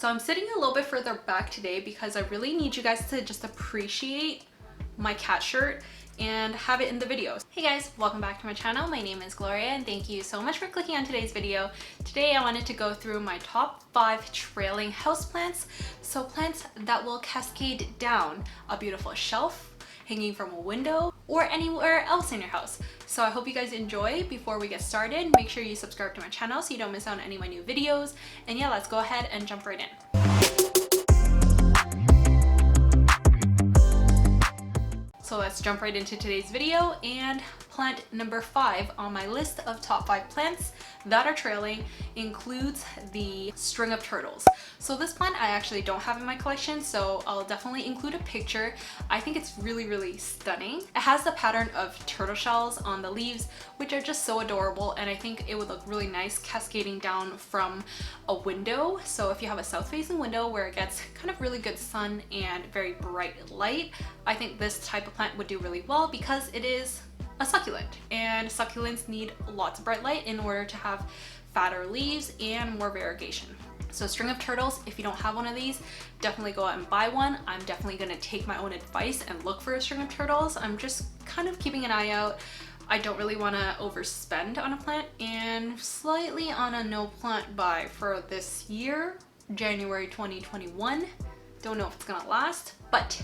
So I'm sitting a little bit further back today because I really need you guys to just appreciate my cat shirt and have it in the videos. Hey guys, welcome back to my channel. My name is Gloria and thank you so much for clicking on today's video. Today I wanted to go through my top 5 trailing houseplants. So plants that will cascade down a beautiful shelf, hanging from a window, or anywhere else in your house. So I hope you guys enjoy. Before we get started, make sure you subscribe to my channel so you don't miss out on any of my new videos. And yeah, let's go ahead and jump right in. So let's jump right into today's video, and plant number 5 on my list of top 5 plants that are trailing includes the string of turtles. So this plant I actually don't have in my collection, so I'll definitely include a picture. I think it's really stunning. It has the pattern of turtle shells on the leaves, which are just so adorable, and I think it would look really nice cascading down from a window. So if you have a south facing window where it gets kind of really good sun and very bright light, I think this type of plant would do really well because it is a succulent, and succulents need lots of bright light in order to have fatter leaves and more variegation. So string of turtles, if you don't have one of these, definitely go out and buy one. I'm definitely gonna take my own advice and look for a string of turtles. I'm just kind of keeping an eye out. I don't really want to overspend on a plant, and slightly on a no plant buy for this year, January 2021. Don't know if it's gonna last, but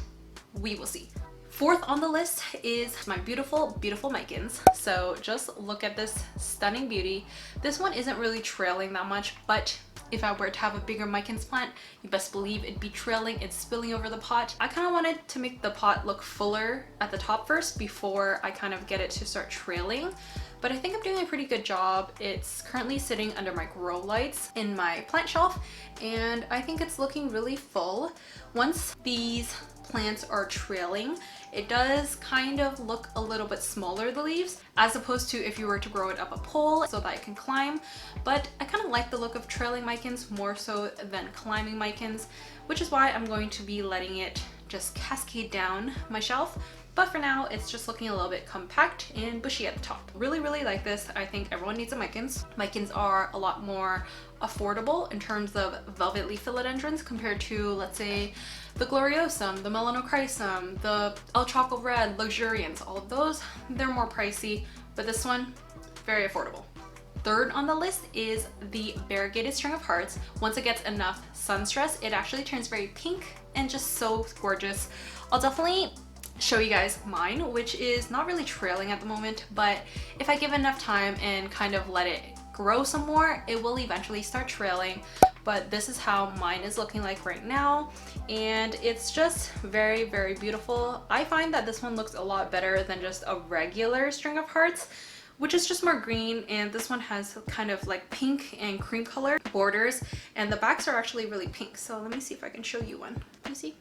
we will see. 4th on the list is my beautiful micans. So just look at this stunning beauty. This one isn't really trailing that much, but if I were to have a bigger micans plant, you best believe it'd be trailing and spilling over the pot. I kind of wanted to make the pot look fuller at the top first before I kind of get it to start trailing. But I think I'm doing a pretty good job. It's currently sitting under my grow lights in my plant shelf, and I think it's looking really full. Once these plants are trailing, it does kind of look a little bit smaller, the leaves, as opposed to if you were to grow it up a pole so that it can climb. But I kind of like the look of trailing micans more so than climbing micans, which is why I'm going to be letting it just cascade down my shelf. But for now, it's just looking a little bit compact and bushy at the top. Really like this. I think everyone needs a micans. Micans are a lot more affordable in terms of velvet leaf philodendrons compared to, let's say, the gloriosum, the melanochrysum, the El Choco Red, luxuriance. All of those, they're more pricey, but this one, very affordable. 3rd on the list is the variegated string of hearts. Once it gets enough sun stress, it actually turns very pink and just so gorgeous. I'll definitely show you guys mine, which is not really trailing at the moment, but if I give enough time and kind of let it grow some more, it will eventually start trailing. But this is how mine is looking like right now, and it's just very beautiful. I find that this one looks a lot better than just a regular string of hearts, which is just more green, and this one has kind of like pink and cream color borders, and the backs are actually really pink. So let me see if I can show you one. You see?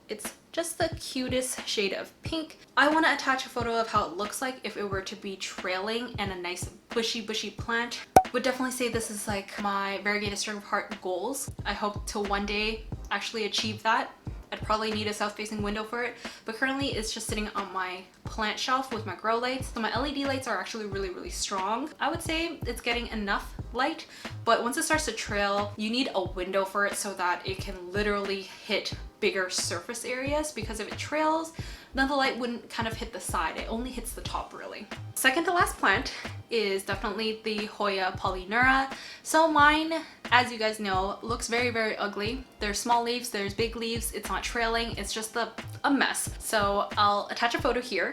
It's just the cutest shade of pink. I want to attach a photo of how it looks like if it were to be trailing and a nice bushy plant. Would definitely say this is like my variegated string of heart goals. I hope to one day actually achieve that. I'd probably need a south-facing window for it, but currently it's just sitting on my plant shelf with my grow lights. So my LED lights are actually really strong. I would say it's getting enough light, but once it starts to trail, you need a window for it so that it can literally hit bigger surface areas, because if it trails, then the light wouldn't kind of hit the side. It only hits the top really. 2nd to last plant is definitely the Hoya Polyneura. So mine, as you guys know, looks very ugly. There's small leaves, there's big leaves, it's not trailing, it's just a mess. So I'll attach a photo here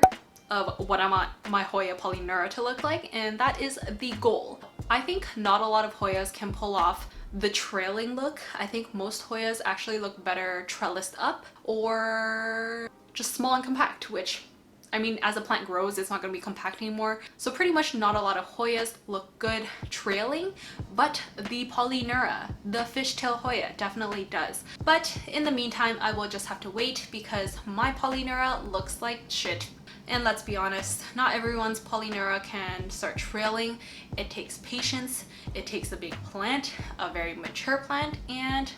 of what I want my Hoya Polyneura to look like, and that is the goal. I think not a lot of Hoyas can pull off the trailing look. I think most Hoyas actually look better trellised up or just small and compact, which, I mean, as the plant grows, it's not going to be compact anymore. So pretty much not a lot of Hoyas look good trailing, but the Polyneura, the fishtail Hoya, definitely does. But in the meantime, I will just have to wait because my Polyneura looks like shit. And let's be honest, not everyone's Polyneura can start trailing. It takes patience, it takes a big plant, a very mature plant, and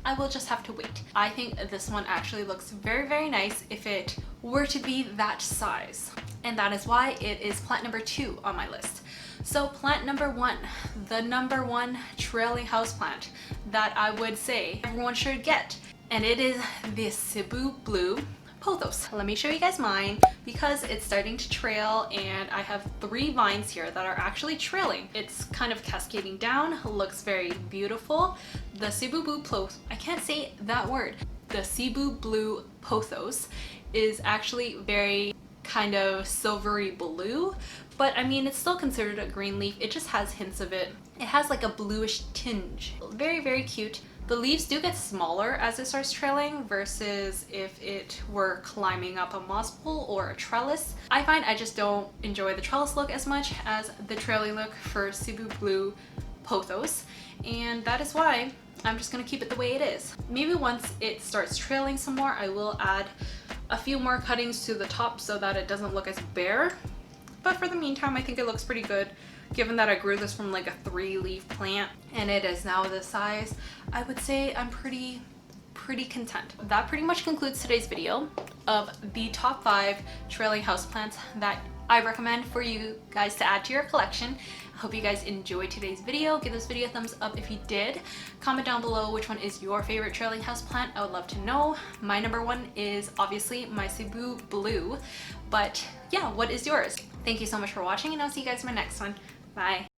I will just have to wait. I think this one actually looks very nice if it were to be that size. And that is why it is plant number 2 on my list. So plant number one, the number one trailing houseplant that I would say everyone should get, and it is the Cebu blue Pothos. Let me show you guys mine because it's starting to trail, and I have 3 vines here that are actually trailing. It's kind of cascading down, looks very beautiful. The Cebu blue I can't say that word. The Cebu blue Pothos is actually very kind of silvery blue, but I mean it's still considered a green leaf. It just has hints of it. It has like a bluish tinge. Very, very cute. The leaves do get smaller as it starts trailing versus if it were climbing up a moss pole or a trellis. I find I just don't enjoy the trellis look as much as the trailing look for Cebu blue Pothos, and that is why I'm just gonna keep it the way it is. Maybe once it starts trailing some more, I will add a few more cuttings to the top so that it doesn't look as bare. But for the meantime, I think it looks pretty good. Given that I grew this from like a 3-leaf plant and it is now this size, I would say I'm pretty content. That pretty much concludes today's video of the top 5 trailing houseplants that I recommend for you guys to add to your collection. I hope you guys enjoyed today's video. Give this video a thumbs up if you did. Comment down below which one is your favorite trailing houseplant. I would love to know. My number 1 is obviously my Cebu blue, but yeah, what is yours? Thank you so much for watching, and I'll see you guys in my next one. Bye.